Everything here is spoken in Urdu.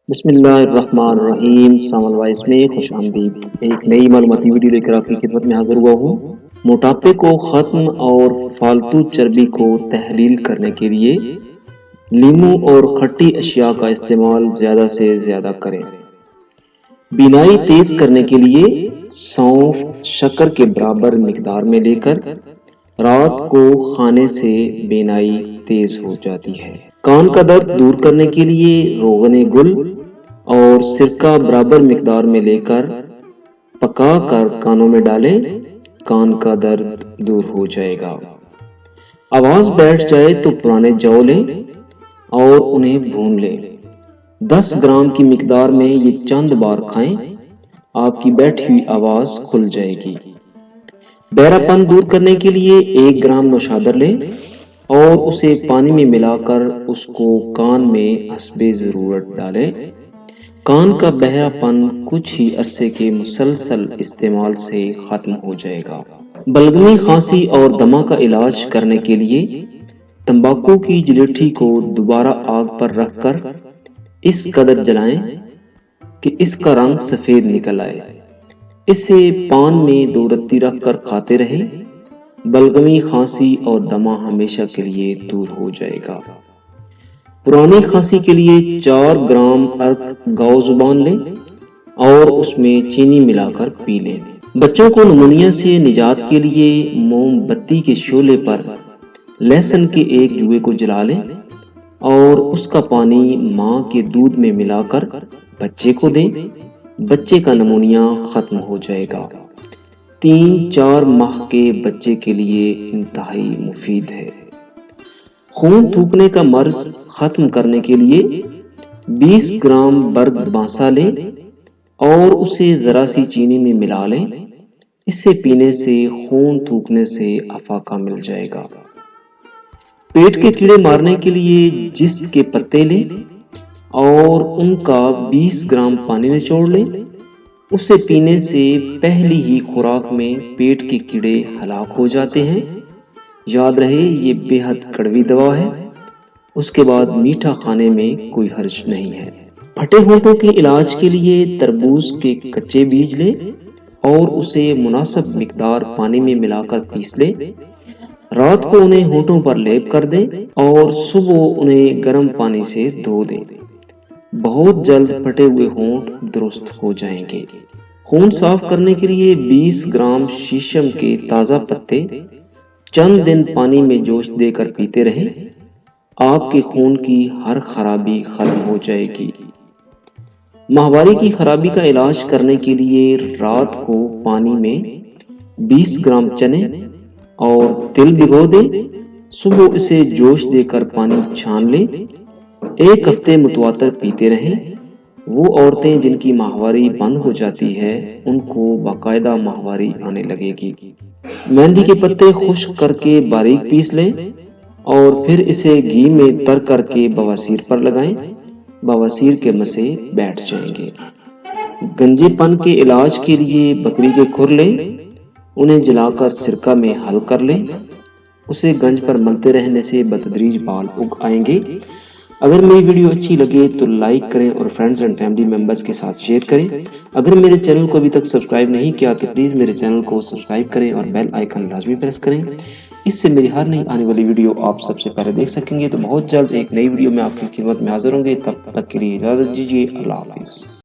بسم اللہ الرحمن الرحیم سامل وائس میں خوش آمدید۔ ایک نئی معلوماتی ویڈیو لے کر آپ کی خدمت میں حاضر ہوا ہوں۔ موٹاپے کو ختم اور فالتو چربی کو تحلیل کرنے کے لیے لیموں اور کھٹی اشیاء کا استعمال زیادہ سے زیادہ کریں۔ بینائی تیز کرنے کے لیے سونف شکر کے برابر مقدار میں لے کر رات کو کھانے سے بینائی تیز ہو جاتی ہے۔ کان کا درد دور کرنے کے لیے روغن گل اور سرکہ برابر مقدار میں لے کر پکا کر کانوں میں ڈالیں، کان کا درد دور ہو جائے گا۔ آواز بیٹھ جائے تو پرانے جو لیں اور انہیں بھون لیں۔ 10 گرام کی مقدار میں یہ چند بار کھائیں، آپ کی بیٹھی ہوئی آواز کھل جائے گی۔ بہرا پن دور کرنے کے لیے 1 گرام نوشادر لیں اور اسے پانی میں ملا کر اس کو کان میں حسب ضرورت ڈالیں۔ کان کا بہرا پن کچھ ہی عرصے کے مسلسل استعمال سے ختم ہو جائے گا۔ بلغمی کھانسی اور دمہ کا علاج کرنے کے لیے تمباکو کی جلیٹھی کو دوبارہ آگ پر رکھ کر اس قدر جلائیں کہ اس کا رنگ سفید نکل آئے۔ اسے پان میں 2 رتی رکھ کر کھاتے رہیں، بلغمی کھانسی اور دمہ ہمیشہ کے لیے دور ہو جائے گا۔ پرانی کھانسی کے لیے 4 گرام ارک گاؤ زبان لیں اور اس میں چینی ملا کر پی لیں۔ بچوں کو نمونیا سے نجات کے لیے موم بتی کے شعلے پر لہسن کے ایک جوئے کو جلا لیں اور اس کا پانی ماں کے دودھ میں ملا کر بچے کو دیں، بچے کا نمونیا ختم ہو جائے گا۔ 3-4 ماہ کے بچے کے لیے انتہائی مفید ہے۔ خون تھوکنے کا مرض ختم کرنے کے لیے 20 گرام برگ بانسا لیں اور اسے ذرا سی چینی میں ملا لیں، اسے پینے سے خون تھوکنے سے افاقہ مل جائے گا۔ پیٹ کے کیڑے مارنے کے لیے جست کے پتے لیں اور ان کا 20 گرام پانی نچوڑ لیں، اسے پینے سے پہلی ہی خوراک میں پیٹ کے کیڑے ہلاک ہو جاتے ہیں۔ یاد رہے یہ بے حد کڑوی دوا ہے، اس کے بعد میٹھا کھانے میں کوئی حرج نہیں ہے۔ پھٹے ہونٹوں کے علاج کے لیے تربوز کے کچے بیج لیں اور اسے مناسب مقدار پانی میں ملا کر پیس لیں، رات کو انہیں ہونٹوں پر لیپ کر دیں اور صبح انہیں گرم پانی سے دھو دیں۔ بہت جلد پھٹے ہوئے ہونٹ درست ہو جائیں گے۔ خون صاف کرنے کے لیے 20 گرام شیشم کے تازہ پتے چند دن پانی میں جوش دے کر پیتے رہیں، آپ کے خون کی ہر خرابی ختم ہو جائے گی۔ ماہواری کی خرابی کا علاج کرنے کے لیے رات کو پانی میں 20 گرام چنے اور تل بھگو دیں، صبح اسے جوش دے کر پانی چھان لیں، 1 ہفتے متواتر پیتے رہیں۔ وہ عورتیں جن کی ماہواری بند ہو جاتی ہے ان کو باقاعدہ ماہواری آنے لگے گی۔ مہندی کے پتے خشک کر کے باریک پیس لیں اور پھر اسے گھی میں تر کر کے بواسیر پر لگائیں، بواسیر کے مسے بیٹھ جائیں گے۔ گنجے پن کے علاج کے لیے بکری کے کھر لیں، انہیں جلا کر سرکہ میں حل کر لیں، اسے گنج پر ملتے رہنے سے بتدریج بال اگ آئیں گے۔ اگر میری ویڈیو اچھی لگے تو لائک کریں اور فرینڈز اینڈ فیملی ممبرز کے ساتھ شیئر کریں۔ اگر میرے چینل کو ابھی تک سبسکرائب نہیں کیا تو پلیز میرے چینل کو سبسکرائب کریں اور بیل آئیکن لازمی پریس کریں، اس سے میری ہر نئی آنے والی ویڈیو آپ سب سے پہلے دیکھ سکیں گے۔ تو بہت جلد ایک نئی ویڈیو میں آپ کی خدمت میں حاضر ہوں گے، تب تک کے لیے اجازت دیجیے، اللہ حافظ۔